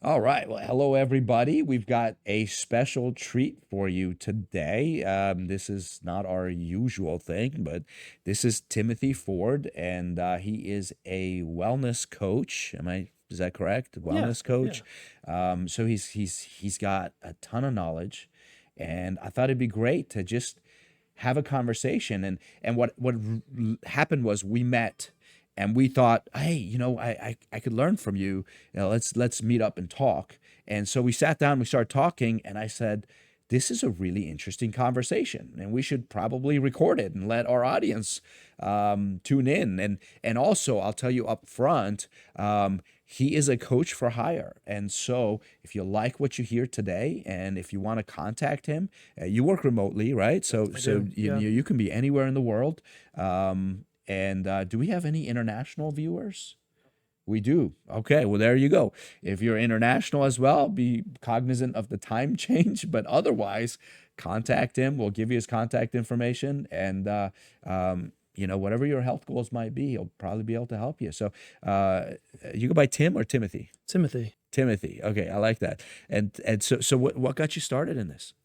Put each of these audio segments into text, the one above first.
All right. Well, hello, everybody. We've got a special treat for you today. This is not our usual thing, but this is Timothy Ford, and he is a wellness coach. Is that correct? Yeah, Wellness yeah. coach. So he's got a ton of knowledge, and I thought it'd be great to just have a conversation. And happened was we met and we thought, hey, I could learn from you. Let's meet up and talk. And so we sat down, we started talking, and I said, this is a really interesting conversation, and we should probably record it and let our audience tune in. And also, I'll tell you up front, he is a coach for hire. And so, if you like what you hear today, and if you want to contact him, you work remotely, right? So, I so do. you, Yeah. you can be anywhere in the world. And do we have any international viewers? We do. Okay, well, there you go. If you're international as well, be cognizant of the time change, but otherwise, contact him. We'll give you his contact information, and whatever your health goals might be, he'll probably be able to help you. So, you go by Tim or Timothy? Timothy. Timothy. Okay, I like that. And so what got you started in this?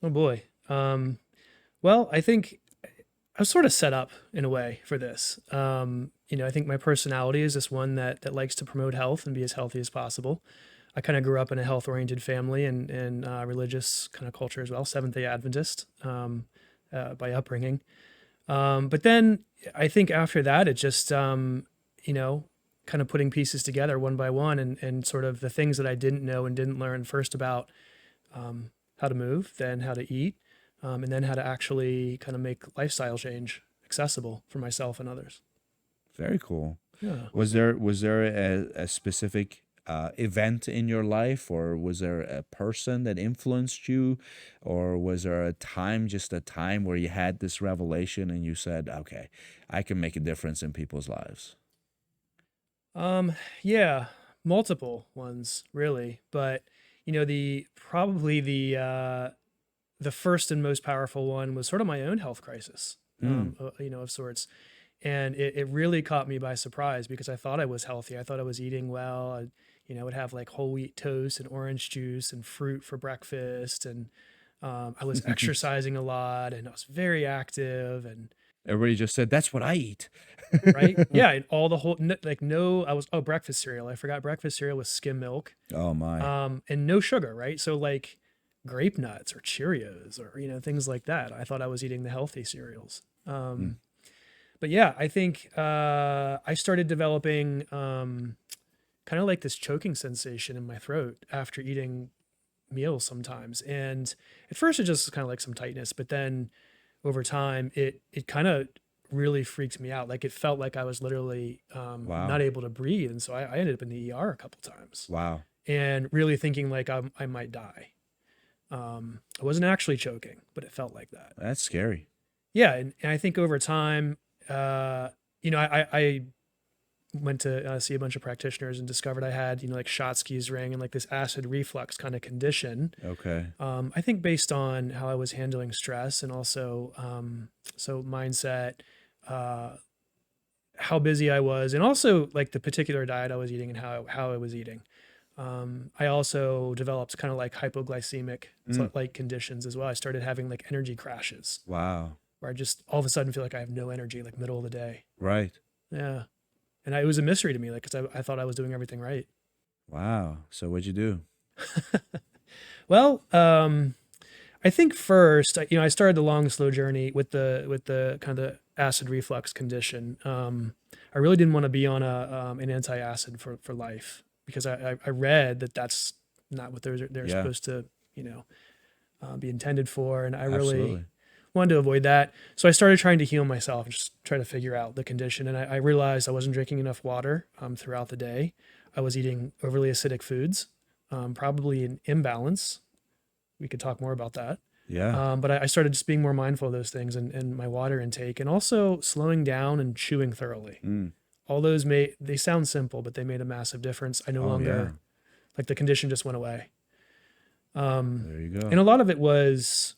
Oh boy. Well, I think I was sort of set up in a way for this. I think my personality is just one that likes to promote health and be as healthy as possible. I kind of grew up in a health oriented family and religious kind of culture as well, Seventh Day Adventist by upbringing. But then I think after that, it just, kind of putting pieces together one by one and sort of the things that I didn't know and didn't learn first about how to move, then how to eat, and then how to actually kind of make lifestyle change accessible for myself and others. Very cool. Yeah. Was there a specific event in your life, or was there a person that influenced you, or was there just a time where you had this revelation and you said, "Okay, I can make a difference in people's lives." Um, yeah, multiple ones really, but probably the first and most powerful one was sort of my own health crisis, Mm. of sorts. And it really caught me by surprise because I thought I was healthy. I thought I was eating well. Would have like whole wheat toast and orange juice and fruit for breakfast. And I was exercising a lot and I was very active and Everybody just said, "That's what I eat." right. Yeah. And all the whole, like no, breakfast cereal. I forgot breakfast cereal with skim milk, Oh my. and no sugar. Right. So like grape nuts or Cheerios or, things like that. I thought I was eating the healthy cereals. Mm. But yeah, I think I started developing kind of like this choking sensation in my throat after eating meals sometimes. And at first, it just kind of like some tightness, but then over time, it kind of really freaked me out. Like it felt like I was literally not Wow. able to breathe, and so I ended up in the ER a couple times, Wow. and really thinking like I might die. I wasn't actually choking, but it felt like that. That's scary. Yeah, and I think over time, uh, I went to see a bunch of practitioners and discovered I had, like Schatzki's ring and like this acid reflux kind of condition. Okay. I think based on how I was handling stress and also so mindset, uh, how busy I was, and also like the particular diet I was eating and how I was eating. I also developed kind of like hypoglycemic Mm. like conditions as well. I started having like energy crashes Wow. where I just all of a sudden feel like I have no energy, like middle of the day. Right. Yeah. It was a mystery to me, like, cause I thought I was doing everything right. Wow. So what'd you do? Well, I think first, I started the long, slow journey with the kind of the acid reflux condition. I really didn't want to be on an anti-acid for life because I read that that's not what they're Yeah, supposed to, you know, be intended for. And I really absolutely. wanted to avoid that. So I started trying to heal myself and just try to figure out the condition. And I realized I wasn't drinking enough water throughout the day. I was eating overly acidic foods, probably an imbalance. We could talk more about that. Yeah. But I started just being more mindful of those things and my water intake and also slowing down and chewing thoroughly. Mm. All those they sound simple, but they made a massive difference. I no Oh yeah. longer, like the condition just went away. There you And go. a lot of it was,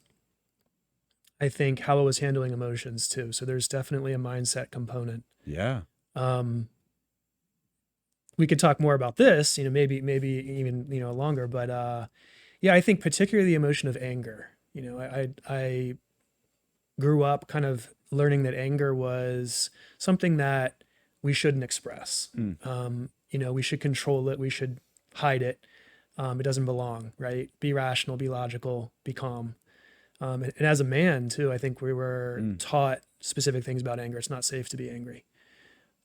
I think, how I was handling emotions too. So there's definitely a mindset component. Yeah. Um, we could talk more about this, maybe even, longer, but yeah, I think particularly the emotion of anger. I grew up kind of learning that anger was something that we shouldn't express. Mm, We should control it. We should hide it. It doesn't belong, right? Be rational, be logical, be calm. And as a man too, I think we were mm. taught specific things about anger. It's not safe to be angry.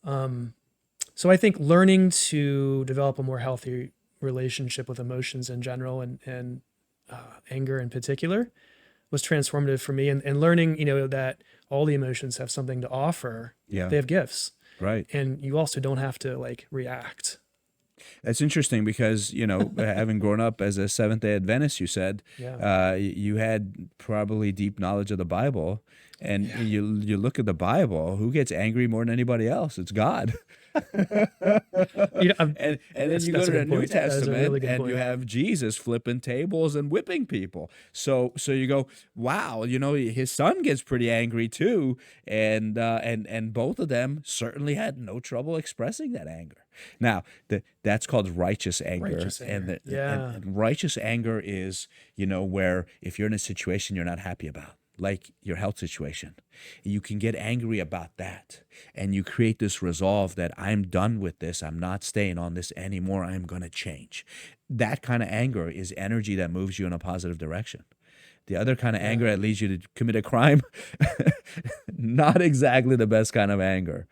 Um, so I think learning to develop a more healthy relationship with emotions in general and anger in particular was transformative for me. And learning, that all the emotions have something to offer. Yeah, They have gifts, right. and you also don't have to like react. That's interesting because, having grown up as a Seventh-day Adventist, you said Yeah. you had probably deep knowledge of the Bible, and Yeah. you look at the Bible, who gets angry more than anybody else? It's God. You know, I'm, And then you go that's to a the good New point. That is a really Testament good and you point. have Jesus flipping tables and whipping people. So you go, wow, his son gets pretty angry too, and both of them certainly had no trouble expressing that anger. Now, that's called righteous anger, Righteous and anger. Yeah. and righteous anger is, where if you're in a situation you're not happy about, like your health situation, you can get angry about that, and you create this resolve that I'm done with this. I'm not staying on this anymore. I'm going to change. That kind of anger is energy that moves you in a positive direction. The other kind of Yeah. anger that leads you to commit a crime, not exactly the best kind of anger.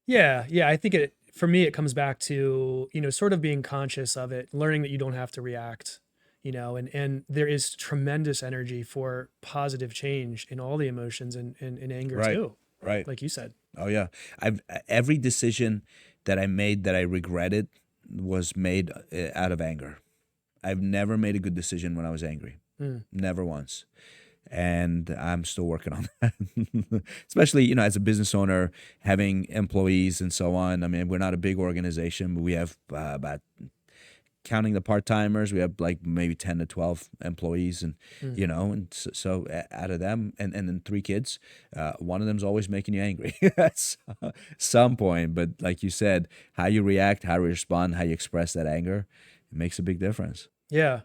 Yeah. Yeah. I think for me, it comes back to, sort of being conscious of it, learning that you don't have to react, and there is tremendous energy for positive change in all the emotions and anger Right. too, Right. like you said. Oh yeah. I've every decision that I made that I regretted was made out of anger. I've never made a good decision when I was angry. Mm. Never once. And I'm still working on that. Especially, as a business owner, having employees and so on. I mean, we're not a big organization, but we have about, counting the part-timers, we have like maybe 10 to 12 employees, and Mm. and so out of them, and then three kids, one of them's always making you angry at some point. But like you said, how you react, how you respond, how you express that anger, it makes a big difference. Yeah.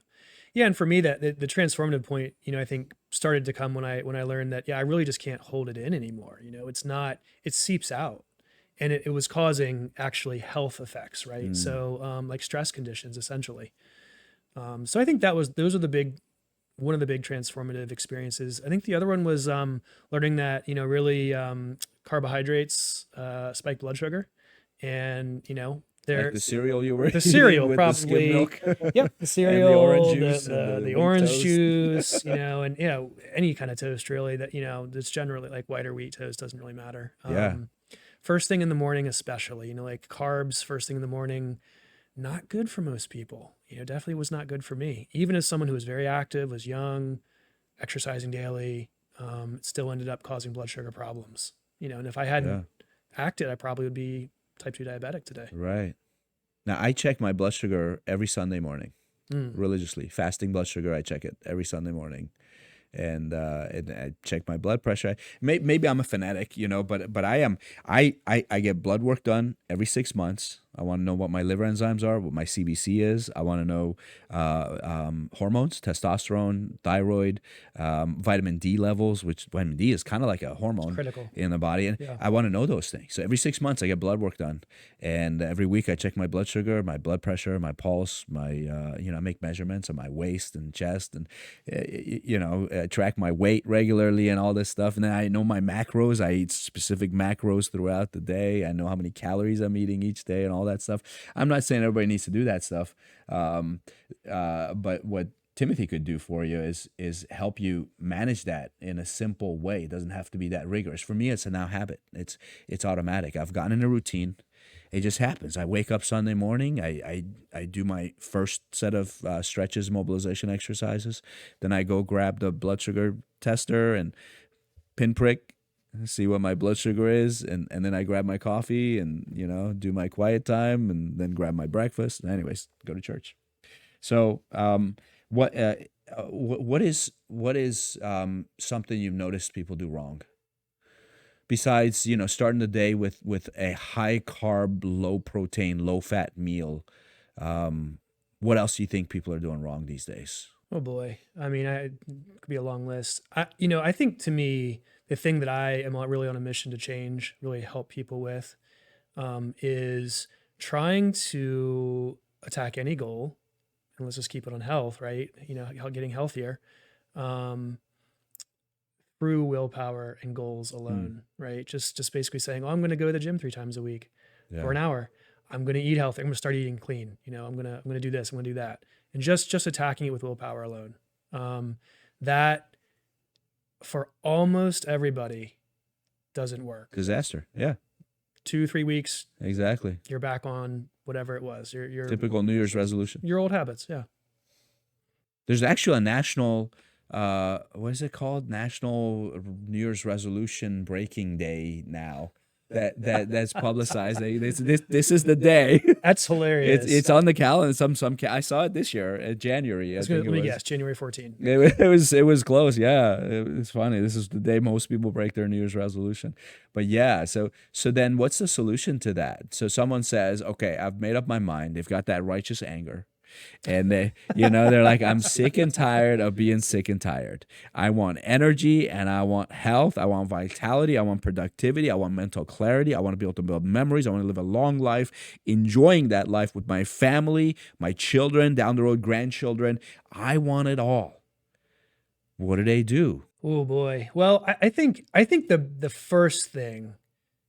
Yeah, and for me, that the transformative point, I think started to come when I learned that, yeah, I really just can't hold it in anymore. It's not, it seeps out, and it was causing actually health effects, right? Mm. So, like stress conditions, essentially. So I think those are one of the big transformative experiences. I think the other one was learning that, really carbohydrates spike blood sugar, and Like they're the cereal you were the eating cereal with the skim probably. milk Yep, the and the orange cereal, juice and the the wheat orange toast. juice, and any kind of toast really that that's generally like white or wheat toast doesn't really matter. Yeah. First thing in the morning, especially, like carbs first thing in the morning, not good for most people. Definitely was not good for me. Even as someone who was very active, was young, exercising daily, it still ended up causing blood sugar problems. And if I hadn't Yeah. acted, I probably would be type 2 diabetic today. Right. Now I check my blood sugar every Sunday morning Mm. religiously. Fasting blood sugar, I check it every Sunday morning. And I check my blood pressure. Maybe I'm a fanatic, but I am. I get blood work done every 6 months. I want to know what my liver enzymes are, what my CBC is. I want to know hormones, testosterone, thyroid, vitamin D levels, which vitamin D is kind of like a It's hormone critical. in the body, and Yeah. I want to know those things. So every 6 months, I get blood work done, and every week I check my blood sugar, my blood pressure, my pulse, my I make measurements of my waist and chest, and track my weight regularly and all this stuff. And then I know my macros. I eat specific macros throughout the day. I know how many calories I'm eating each day and all that stuff. I'm not saying everybody needs to do that stuff, but what Timothy could do for you is help you manage that in a simple way. It doesn't have to be that rigorous. For me, it's a now habit. It's automatic. I've gotten in a routine. It just happens. I wake up Sunday morning. I do my first set of stretches, mobilization exercises. Then I go grab the blood sugar tester and pinprick, see what my blood sugar is, and then I grab my coffee and do my quiet time, and then grab my breakfast. And anyways, go to church. So what what is something you've noticed people do wrong? Besides, starting the day with a high carb, low protein, low fat meal, um, what else do you think people are doing wrong these days? Oh boy. I mean, it could be a long list. I think to me, the thing that I am really on a mission to change, really help people with, is trying to attack any goal, and let's just keep it on health, right? Getting healthier, um, through willpower and goals Mm, alone, right? Just basically saying, oh, I'm going to go to the gym 3 times a week for yeah, an hour. I'm going to eat healthy. I'm going to start eating clean. I'm going to do this. I'm going to do that, and just attacking it with willpower alone. That for almost everybody doesn't work. disaster. Yeah, 2, 3 weeks, exactly. you're back on whatever it was. Typical New Year's resolution. Your old habits. Yeah. There's actually a national, what is it called? National New Year's resolution breaking day now. That's publicized. This is the day. That's It's hilarious. it's on the calendar. I saw it this year, January. I think it Let me was. guess, January 14th. It was close. Yeah, it's funny. This is the day most people break their New Year's resolution. But yeah, so then what's the solution to that? So someone says, okay, I've made up my mind. They've got that righteous anger. And they're like, I'm sick and tired of being sick and tired. I want energy and I want health. I want vitality. I want productivity. I want mental clarity. I want to be able to build memories. I want to live a long life, enjoying that life with my family, my children, down the road, grandchildren. I want it all. What do they do? Oh boy. Well, I think the first thing,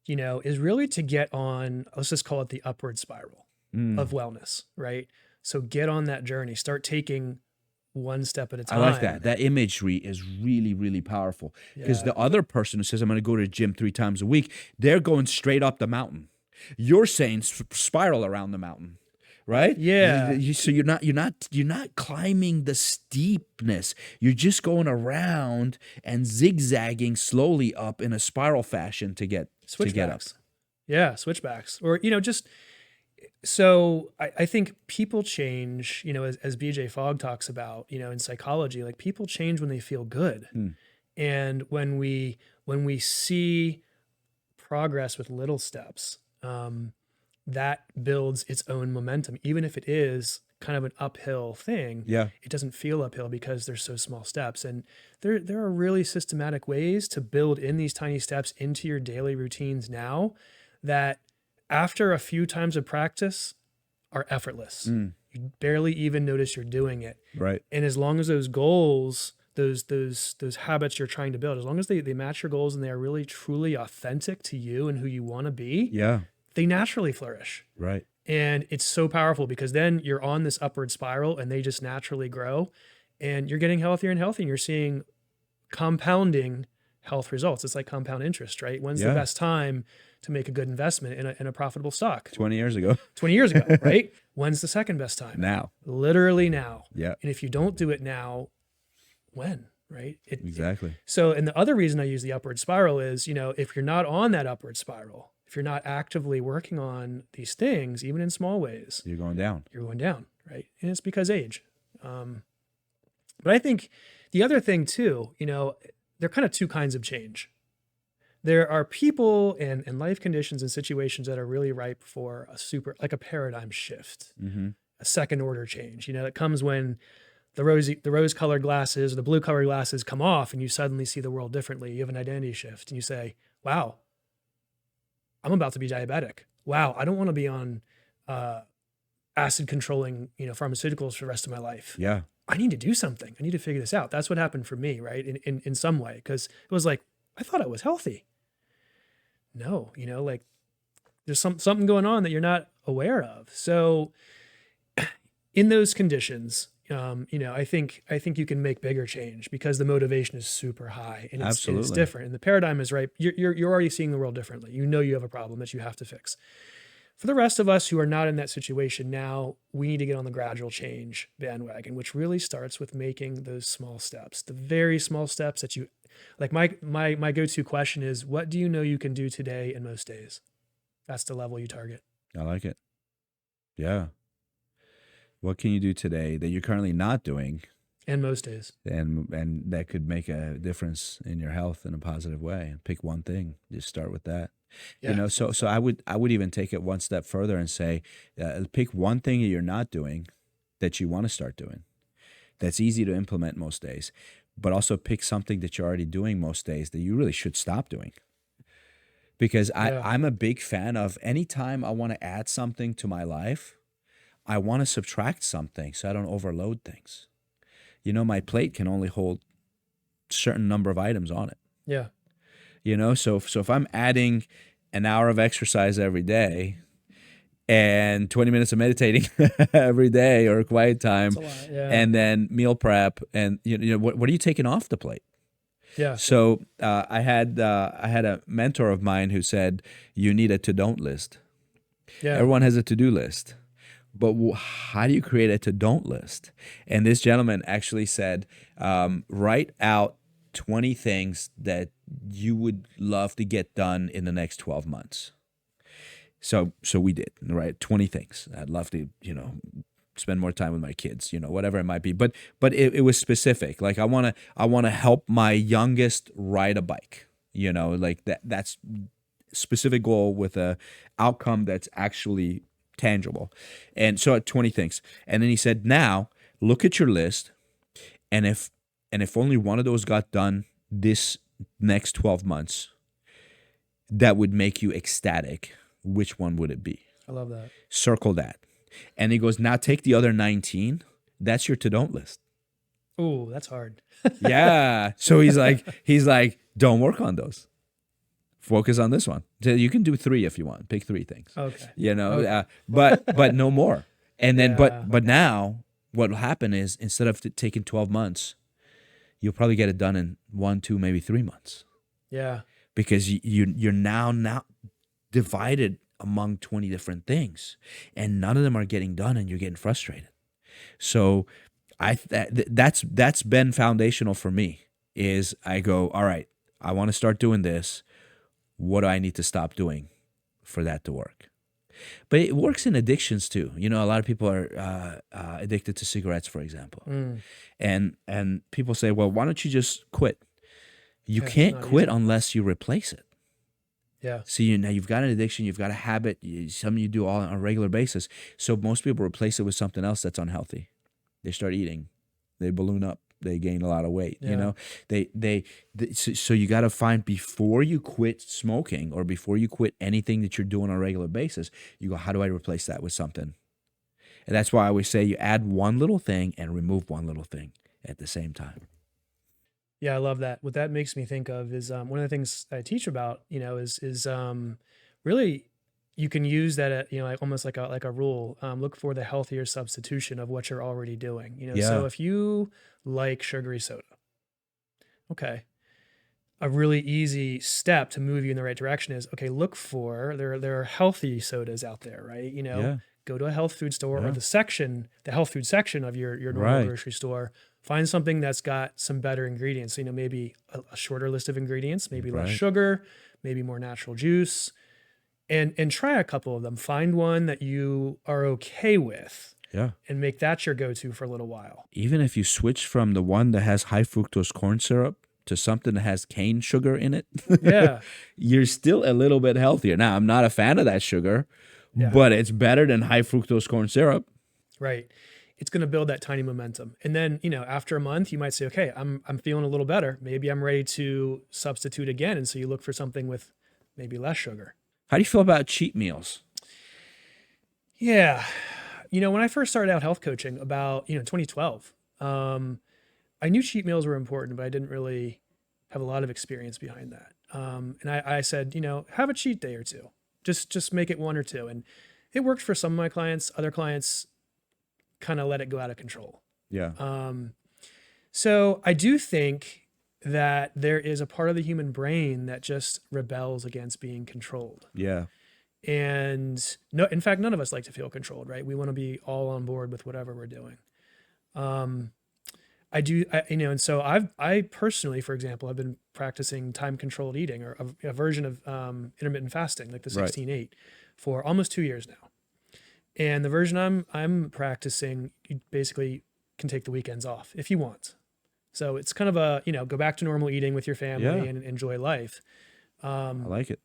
is really to get on, let's just call it the upward spiral Mm, of wellness, right? So get on that journey. Start taking one step at a I like that. time. That imagery is really, really powerful because Yeah. the other person who says, I'm going to go to the gym 3 times a week, they're going straight up the mountain. You're saying spiral around the mountain, right? Yeah. So you're not climbing the steepness. You're just going around and zigzagging slowly up in a spiral fashion to get up. Switchbacks. Yeah, switchbacks. Or, just so I think people change, as BJ Fogg talks about, in psychology, like people change when they feel good. Hmm. And when we see progress with little steps, that builds its own momentum. Even if it is kind of an uphill thing, Yeah. it doesn't feel uphill because there's so small steps. And there are really systematic ways to build in these tiny steps into your daily routines now that after a few times of practice are effortless. Mm, You barely even notice you're doing it. right. And as long as those goals, those habits you're trying to build, as long as they match your goals and they are really truly authentic to you and who you want to be, Yeah. they naturally flourish. Right. And it's so powerful because then you're on this upward spiral and they just naturally grow and you're getting healthier and healthier and you're seeing compounding health results. It's like compound interest, right? When's the Yeah. best time to make a good investment in a profitable stock? 20 years ago. 20 years ago, right? When's the second best time? Now. Literally now. Yeah. And if you don't do it now, when, right? Exactly. So, and the other reason I use the upward spiral is, if you're not on that upward spiral, if you're not actively working on these things, even in small ways, You're going down. you're going down, right? And it's because age. But I think the other thing too, there are kind of two kinds of change. There are people and life conditions and situations that are really ripe for like a paradigm shift, Mm-hmm. a second order change, that comes when the rose colored glasses or the blue colored glasses come off and you suddenly see the world differently. You have an identity shift and you say, wow, I'm about to be diabetic. Wow, I don't want to be on acid controlling, pharmaceuticals for the rest of my life. Yeah. I need to do something. I need to figure this out. That's what happened for me, right? In some way, because it was like, I thought I was healthy. No, like there's something going on that you're not aware of. So in those conditions, I think you can make bigger change because the motivation is super high and it's Absolutely. different. And the paradigm is right. You're already seeing the world differently. You have a problem that you have to fix. For the rest of us who are not in that situation now, we need to get on the gradual change bandwagon, which really starts with making those small steps, the very small steps that you like. My go-to question is, what do you know you can do today and most days? That's the level you target. I like it. Yeah. What can you do today that you're currently not doing And most days. and that could make a difference in your health in a positive way. Pick one thing, just start with that. You Yeah. know, so I would even take it one step further and say, pick one thing that you're not doing that you want to start doing. That's easy to implement most days, but also pick something that you're already doing most days that you really should stop doing. Because Yeah. I'm a big fan of anytime I want to add something to my life, I want to subtract something so I don't overload things. My plate can only hold certain number of items on it. Yeah. So if I'm adding an hour of exercise every day and 20 minutes of meditating every day or quiet It's time a lot. Yeah. and then meal prep and what are you taking off the plate? Yeah. So I had a mentor of mine who said you need a to don't list. Yeah. Everyone has a to do list, but how do you create a to don't list? And this gentleman actually said, write out 20 things that you would love to get done in the next 12 months. So we did, right? 20 things. I'd love to, spend more time with my kids, whatever it might be. But it was specific. Like I want to help my youngest ride a bike. Like that's specific goal with a outcome that's actually tangible. And so at 20 things. And then he said, now look at your list, and if only one of those got done this next 12 months, that would make you ecstatic, which one would it be? I love that. Circle that. And he goes, now take the other 19. That's your to don't list. Ooh, that's hard. Yeah. So he's like, don't work on those. Focus on this one. So you can do 3 if you want. Pick 3 things. Okay. But no more. And then Yeah. but now what will happen is instead of taking 12 months, you'll probably get it done in 1, 2, maybe 3 months, Yeah. because you're now divided among 20 different things, and none of them are getting done, and you're getting frustrated. So that's been foundational for me. Is I go, all right, I want to start doing this. What do I need to stop doing for that to work? But it works in addictions too. A lot of people are addicted to cigarettes, for example, Mm. and people say, well, why don't you just quit? You Yeah, it's can't not quit easy. unless you replace it. Yeah. See, now you've got an addiction, you've got a habit, something you do all on a regular basis. So most people replace it with something else that's unhealthy. They start eating, they balloon up, they gain a lot of weight. Yeah. So you got to find, before you quit smoking or before you quit anything that you're doing on a regular basis, you go, how do I replace that with something? And that's why I always say you add one little thing and remove one little thing at the same time. Yeah, I love that. What that makes me think of is one of the things I teach about, is really you can use that at, like almost like a rule. Look for the healthier substitution of what you're already doing. So Yeah. if you like sugary soda, okay, a really easy step to move you in the right direction is, okay, look for there are healthy sodas out there, right? Yeah. Go to a health food store or Yeah. the health food section of your normal Right. grocery store. Find something that's got some better ingredients. Maybe a shorter list of ingredients, maybe less Right. sugar, maybe more natural juice, and try a couple of them. Find one that you are okay with Yeah. and make that your go-to for a little while. Even if you switch from the one that has high fructose corn syrup to something that has cane sugar in it, Yeah. you're still a little bit healthier. Now, I'm not a fan of that sugar, Yeah. but it's better than high fructose corn syrup. Right. It's going to build that tiny momentum. And then, after a month, you might say, okay, I'm feeling a little better. Maybe I'm ready to substitute again. And so you look for something with maybe less sugar. How do you feel about cheat meals? Yeah. When I first started out health coaching about, 2012, I knew cheat meals were important, but I didn't really have a lot of experience behind that. And I said, have a cheat day or two, just make it 1 or 2. And it worked for some of my clients. Other clients kind of let it go out of control. Yeah. So I do think that there is a part of the human brain that just rebels against being controlled. Yeah. And no, in fact, none of us like to feel controlled, right? We want to be all on board with whatever we're doing. And so I personally, for example, have been practicing time-controlled eating, or a version of intermittent fasting, like the Right. 16/8, for almost 2 years now. And the version I'm practicing, you basically can take the weekends off if you want. So it's kind of a, go back to normal eating with your family Yeah. and enjoy life. I like it.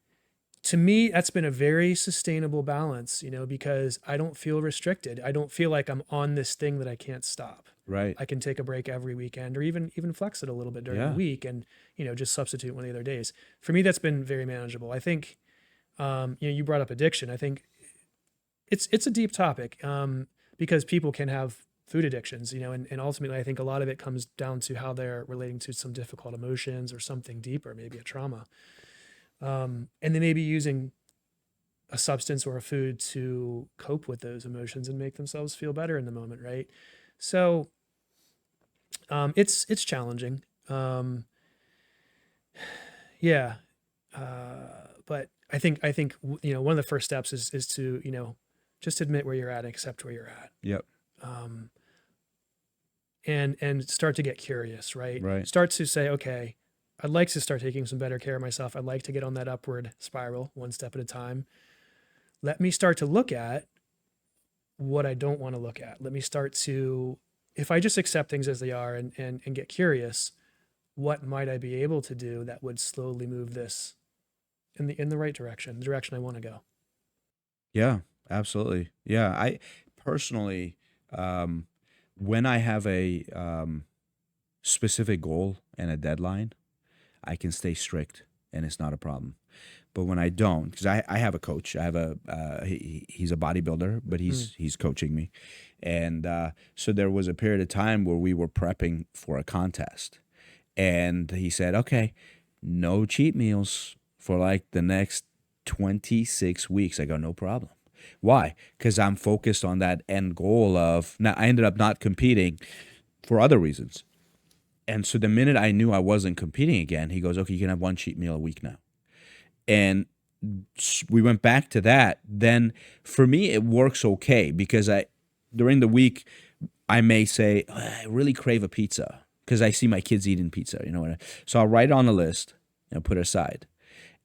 To me, that's been a very sustainable balance, because I don't feel restricted. I don't feel like I'm on this thing that I can't stop. Right. I can take a break every weekend, or even flex it a little bit during the Yeah. week, and just substitute one of the other days. For me, that's been very manageable. I think you brought up addiction. I think it's a deep topic, because people can have food addictions, and ultimately I think a lot of it comes down to how they're relating to some difficult emotions or something deeper, maybe a trauma. And they may be using a substance or a food to cope with those emotions and make themselves feel better in the moment, right? So it's challenging. Yeah. But I think one of the first steps is to just admit where you're at and accept where you're at. Yep. And start to get curious, right? Right. Start to say, okay, I'd like to start taking some better care of myself. I'd like to get on that upward spiral one step at a time. Let me start to look at what I don't want to look at. Let me start to, if I just accept things as they are and get curious, what might I be able to do that would slowly move this in the right direction, the direction I want to go? Yeah, absolutely. Yeah, I personally, when I have a specific goal and a deadline, I can stay strict and it's not a problem. But when I don't, because I have a coach, I have he's a bodybuilder, but he's coaching me, and so there was a period of time where we were prepping for a contest, and he said, okay, no cheat meals for like the next 26 weeks. I go, no problem. Why? Because I'm focused on that end goal of, now I ended up not competing for other reasons. And so the minute I knew I wasn't competing again, he goes, okay, you can have one cheat meal a week now. And we went back to that. Then for me, it works okay because during the week, I may say, "Oh, I really crave a pizza because I see my kids eating pizza, so I'll write it on a list and put it aside.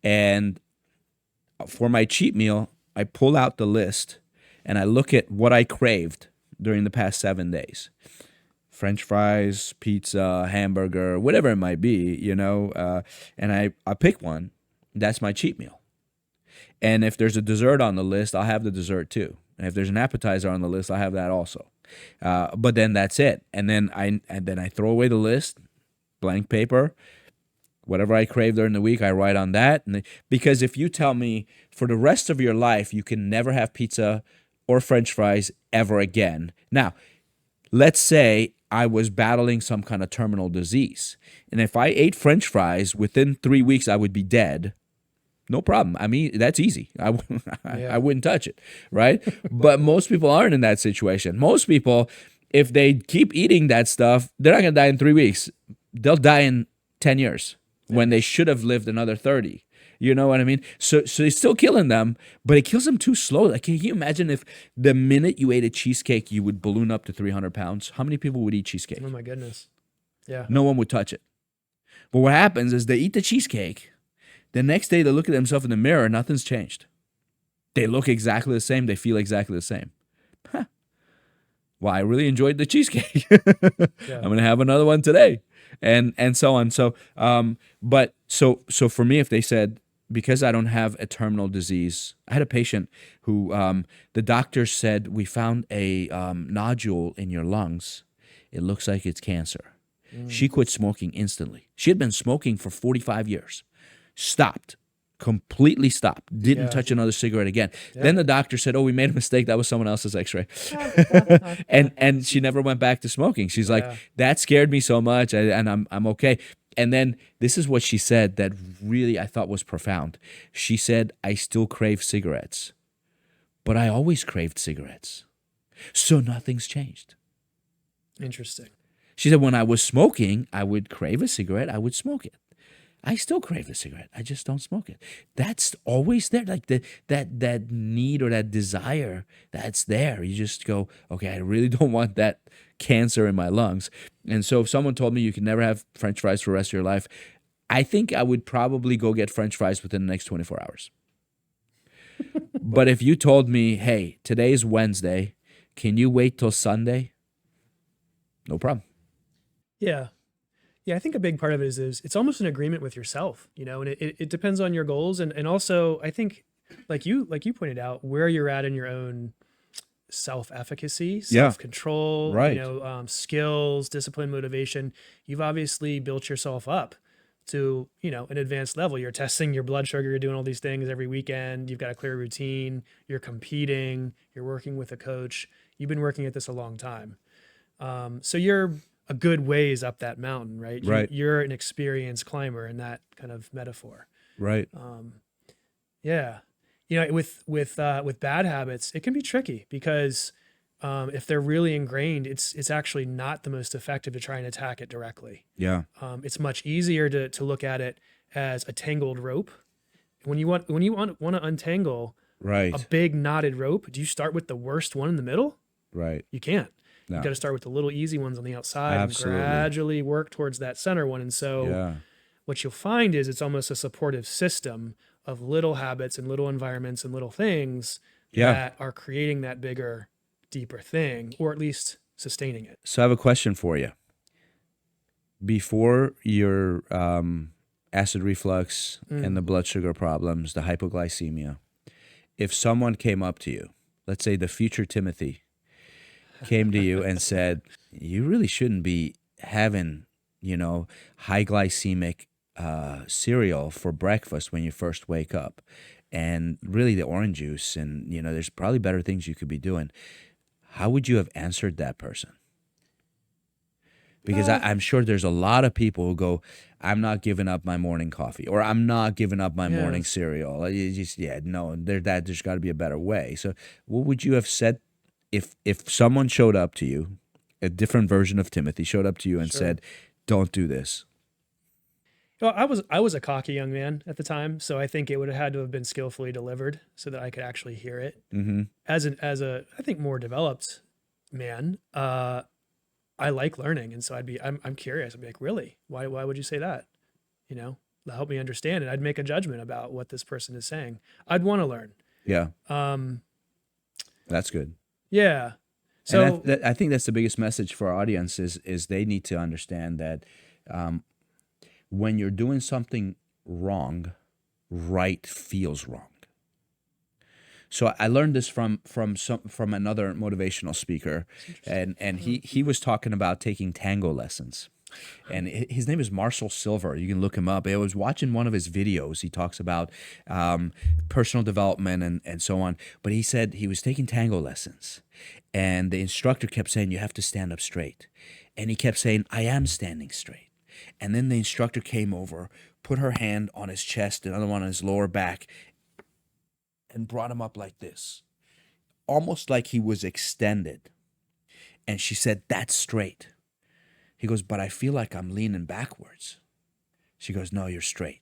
And for my cheat meal, I pull out the list and I look at what I craved during the past 7 days. French fries, pizza, hamburger, whatever it might be, and I pick one. That's my cheat meal. And if there's a dessert on the list, I'll have the dessert too. And if there's an appetizer on the list, I'll have that also. But then that's it. And then I throw away the list, blank paper. Whatever I crave during the week, I write on that. Because if you tell me for the rest of your life you can never have pizza or French fries ever again. Now, let's say I was battling some kind of terminal disease. And if I ate French fries, within 3 weeks I would be dead. No problem. I mean, that's easy. I wouldn't touch it, right? But most people aren't in that situation. Most people, if they keep eating that stuff, they're not going to die in 3 weeks. They'll die in 10 years when they should have lived another 30. You know what I mean? So it's still killing them, but it kills them too slow. Like, can you imagine if the minute you ate a cheesecake, you would balloon up to 300 pounds? How many people would eat cheesecake? Oh my goodness. Yeah. No one would touch it. But what happens is they eat the cheesecake. The next day, they look at themselves in the mirror, nothing's changed. They look exactly the same. They feel exactly the same. Huh. Well, I really enjoyed the cheesecake. I'm going to have another one today. And so on. So, so for me, if they said, because I don't have a terminal disease, I had a patient who the doctor said, we found a nodule in your lungs. It looks like it's cancer. She quit smoking instantly. She had been smoking for 45 years. Stopped, completely stopped, didn't touch another cigarette again. Then the doctor said, oh, we made a mistake. That was someone else's x-ray. and she never went back to smoking. She's like, that scared me so much and I'm okay. And then this is what she said that really I thought was profound. She said, I still crave cigarettes, but I always craved cigarettes. So nothing's changed. Interesting. She said, when I was smoking, I would crave a cigarette. I would smoke it. I still crave a cigarette. I just don't smoke it. That's always there. Like that need or that desire, that's there. You just go, okay, I really don't want that cancer in my lungs. And so if someone told me you can never have French fries for the rest of your life, I think I would probably go get French fries within the next 24 hours. But if you told me, hey, today's Wednesday, can you wait till Sunday? No problem. Yeah. Yeah, I think a big part of it is it's almost an agreement with yourself, you know, and it depends on your goals. And also I think like you pointed out, where you're at in your own self-efficacy, Yeah. self-control, you Right. know, skills, discipline, motivation. You've obviously built yourself up to, you know, an advanced level. You're testing your blood sugar, you're doing all these things every weekend. You've got a clear routine, you're competing, you're working with a coach. You've been working at this a long time. So you're a good ways up that mountain, right? Right. You're an experienced climber in that kind of metaphor. Right. Um, yeah, you know, with bad habits, it can be tricky because if they're really ingrained, it's actually not the most effective to try and attack it directly. Yeah. It's much easier to look at it as a tangled rope. When you want to untangle a Right. big knotted rope, do you start with the worst one in the middle? Right. You can't. You No. got to start with the little easy ones on the outside and Absolutely. gradually work towards that center one. And so Yeah. what you'll find is it's almost a supportive system of little habits and little environments and little things Yeah. that are creating that bigger, deeper thing, or at least sustaining it. So I have a question for you. Before your acid reflux and the Mm. blood sugar problems, the hypoglycemia, if someone came up to you, let's say the future Timothy came to you and said, you really shouldn't be having, high glycemic cereal for breakfast when you first wake up. And really the orange juice, and, there's probably better things you could be doing. How would you have answered that person? Because Uh, I'm sure there's a lot of people who go, I'm not giving up my morning coffee, or I'm not giving up my yeah. morning cereal. You just, yeah, no, there's got to be a better way. So what would you have said if someone showed up to you, a different version of Timothy showed up to you and Sure. said, don't do this? Well, I was a cocky young man at the time, so I think it would have had to have been skillfully delivered so that I could actually hear it. Mm-hmm. As a I think more developed man, I like learning, and so I'm curious. I'd be like, really? Why would you say that? You know, help me understand it. I'd make a judgment about what this person is saying. I'd want to learn. Yeah, Um, that's good. yeah. And So I think that's the biggest message for our audience is they need to understand that um, when you're doing something wrong, right feels wrong. So I learned this from another motivational speaker, it's interesting. and he was talking about taking tango lessons. And his name is Marshall Silver. You can look him up. I was watching one of his videos. He talks about personal development and so on. But he said he was taking tango lessons, and the instructor kept saying, you have to stand up straight. And he kept saying, I am standing straight. And then the instructor came over, put her hand on his chest, another one on his lower back, and brought him up like this, almost like he was extended. And she said, that's straight. He goes, but I feel like I'm leaning backwards. She goes, no, you're straight.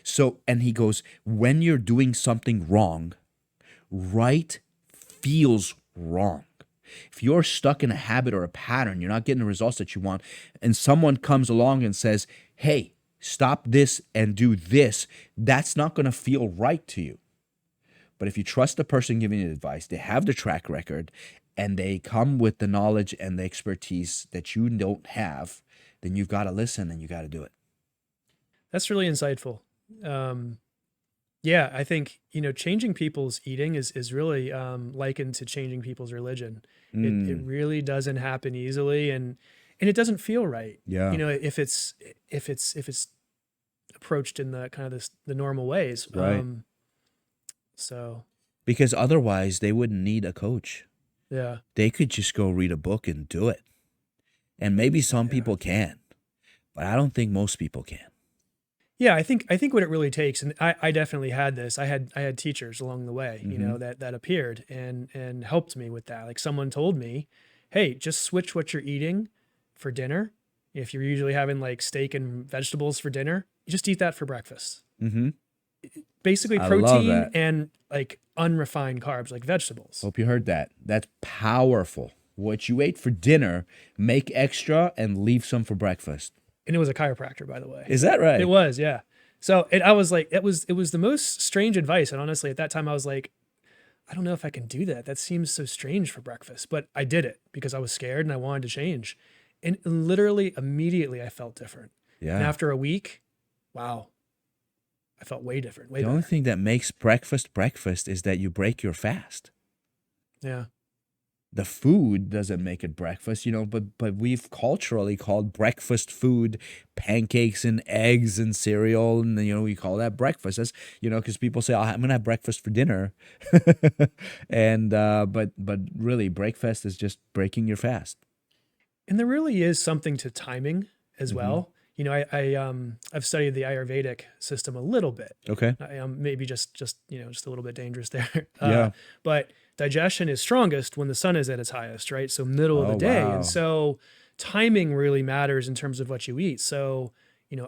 So, and he goes, when you're doing something wrong, right feels wrong. If you're stuck in a habit or a pattern, you're not getting the results that you want, and someone comes along and says, hey, stop this and do this, that's not going to feel right to you. But if you trust the person giving you advice, they have the track record, and they come with the knowledge and the expertise that you don't have, then you've got to listen and you got to do it. That's really insightful. Um, yeah, I think changing people's eating is really likened to changing people's religion. It Mm, really doesn't happen easily, and it doesn't feel right. yeah, If it's approached in the kind of the normal ways. right. So Because otherwise, they wouldn't need a coach. yeah, They could just go read a book and do it. And maybe some yeah, people can, but I don't think most people can. yeah. I think what it really takes, and I definitely had this. I had teachers along the way, Mm-hmm. that appeared and helped me with that. Like someone told me, hey, just switch what you're eating for dinner. If you're usually having like steak and vegetables for dinner, you just eat that for breakfast. Mm-hmm. Basically I love protein that. and like unrefined carbs like vegetables. Hope you heard that. That's powerful. What you ate for dinner, make extra and leave some for breakfast. And it was a chiropractor, by the way. Is that It right? was, yeah. So I was like, it was the most strange advice. And honestly, at that time I was like, I don't know if I can do that. That seems so strange for breakfast. But I did it because I was scared and I wanted to change. And literally immediately I felt different. And Yeah. after a week, wow, I felt way different, way The only better. thing that makes breakfast is that you break your fast. Yeah. The food doesn't make it breakfast, but we've culturally called breakfast food pancakes and eggs and cereal, and we call that breakfast. That's because people say, "Oh, I'm gonna have breakfast for dinner," and but really, breakfast is just breaking your fast. And there really is something to timing as Hmm. well. I've studied the Ayurvedic system a little bit. Okay. I am maybe just a little bit dangerous there. Yeah. But digestion is strongest when the sun is at its highest, right? So middle of Oh the day. And wow. so timing really matters in terms of what you eat. So,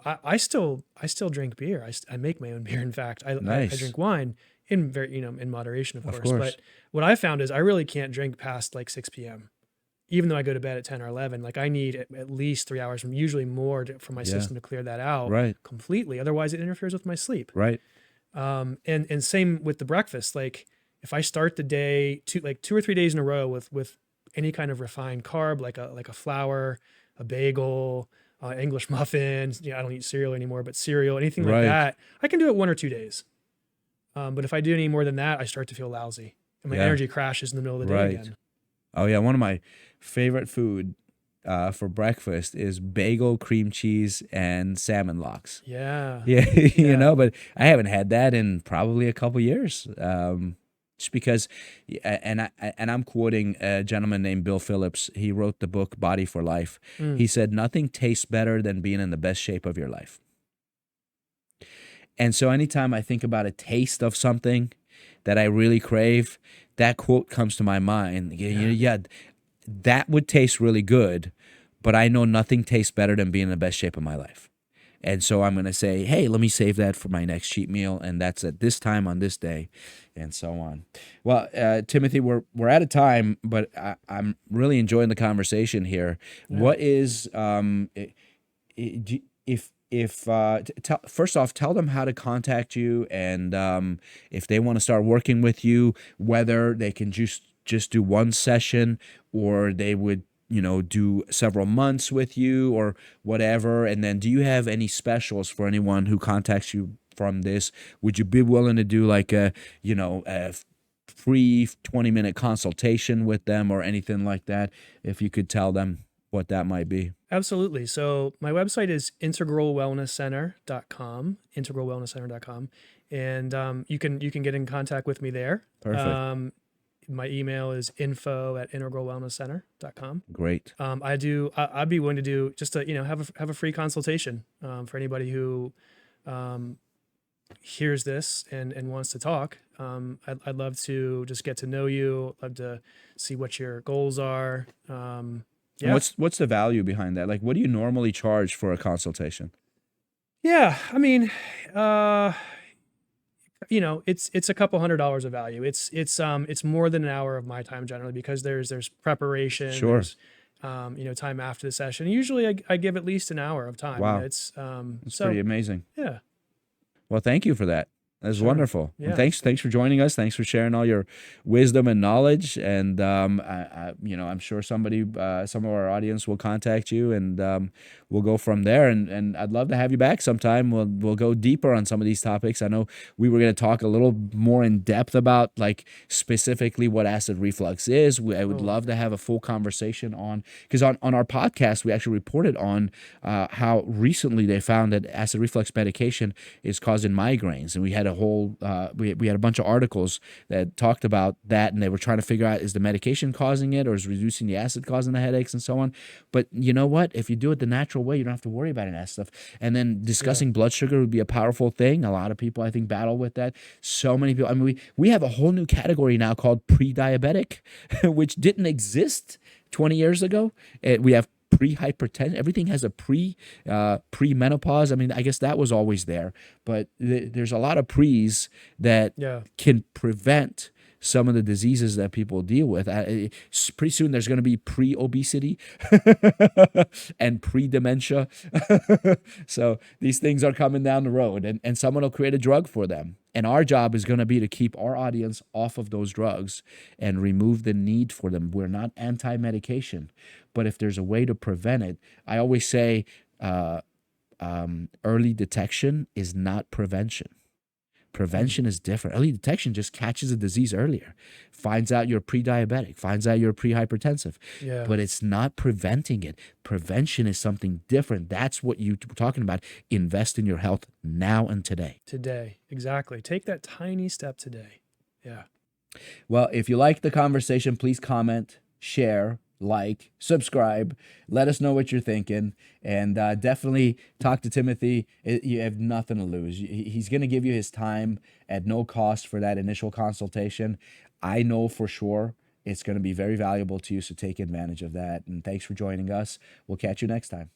I still drink beer. I make my own beer. In fact, I Nice. drink wine in in moderation, of Of course. course. But what I found is I really can't drink past like 6 p.m. Even though I go to bed at 10 or 11, like I need at least 3 hours, usually more for my Yeah. system to clear that out Right. completely. Otherwise it interferes with my sleep. Right. And same with the breakfast. Like if I start the day 2 or 3 days in a row with any kind of refined carb, like a flour, a bagel, English muffins, I don't eat cereal anymore, but cereal, anything like Right. that, I can do it 1 or 2 days. But if I do any more than that, I start to feel lousy and my Yeah. energy crashes in the middle of the day Right. again. Oh yeah. One of my favorite food for breakfast is bagel, cream cheese, and salmon lox. Yeah. Yeah, Yeah. but I haven't had that in probably a couple years. Just because, and I'm quoting a gentleman named Bill Phillips. He wrote the book Body for Life. Mm. He said, "Nothing tastes better than being in the best shape of your life." And so, anytime I think about a taste of something that I really crave, that quote comes to my mind. Yeah, that would taste really good, but I know nothing tastes better than being in the best shape of my life. And so I'm going to say, hey, let me save that for my next cheat meal. And that's at this time on this day, and so on. Well, Timothy, we're out of time, but I'm really enjoying the conversation here. Yeah. What is, if first off, tell them how to contact you, and if they want to start working with you, whether they can just do one session, or they would do several months with you or whatever. And then, do you have any specials for anyone who contacts you from this? Would you be willing to do like a free 20-minute consultation with them or anything like that? If you could tell them what that might be. Absolutely. So my website is integralwellnesscenter.com, integralwellnesscenter.com. And you can get in contact with me there. Perfect. My email is info@integralwellnesscenter.com. Great. I'd be willing to do just to, have a free consultation for anybody who hears this and wants to talk. I'd love to just get to know you. Love to see what your goals are. And Yeah. what's the value behind that? Like, what do you normally charge for a consultation? Yeah. I mean, it's a couple $100 of value. It's more than an hour of my time generally because there's preparation, Sure. there's time after the session. Usually I give at least an hour of time. Wow. It's That's so pretty amazing. yeah, Well, thank you for that. That's sure. wonderful. And Yeah. thanks for joining us. Thanks for sharing all your wisdom and knowledge. And I'm sure some of our audience will contact you, and we'll go from there. And I'd love to have you back sometime. We'll go deeper on some of these topics. I know we were going to talk a little more in depth about like specifically what acid reflux is. I would Oh, love to have a full conversation because on our podcast we actually reported on how recently they found that acid reflux medication is causing migraines, and we had a whole we had a bunch of articles that talked about that, and they were trying to figure out, is the medication causing it, or is reducing the acid causing the headaches and so on. But you know what, if you do it the natural way, you don't have to worry about any of that stuff. And then discussing blood sugar would be a powerful thing. A lot of people, I think, battle with that. So many people, I mean, we have a whole new category now called pre-diabetic, which didn't exist 20 years ago. We have pre-hypertension. Everything has a pre-menopause. I mean, I guess that was always there, but there's a lot of pre's that yeah. can prevent some of the diseases that people deal with. Pretty soon there's going to be pre-obesity and pre-dementia. So these things are coming down the road, and someone will create a drug for them. And our job is going to be to keep our audience off of those drugs and remove the need for them. We're not anti-medication, but if there's a way to prevent it, I always say early detection is not prevention. Prevention is different. Early detection just catches a disease earlier, finds out you're pre-diabetic, finds out you're pre-hypertensive, Yeah. but it's not preventing it. Prevention is something different. That's what you were talking about. Invest in your health now and today. Today. Exactly. Take that tiny step today. Yeah. Well, if you like the conversation, please comment, share, like, subscribe. Let us know what you're thinking. And definitely talk to Timothy. You have nothing to lose. He's going to give you his time at no cost for that initial consultation. I know for sure it's going to be very valuable to you, so take advantage of that. And thanks for joining us. We'll catch you next time.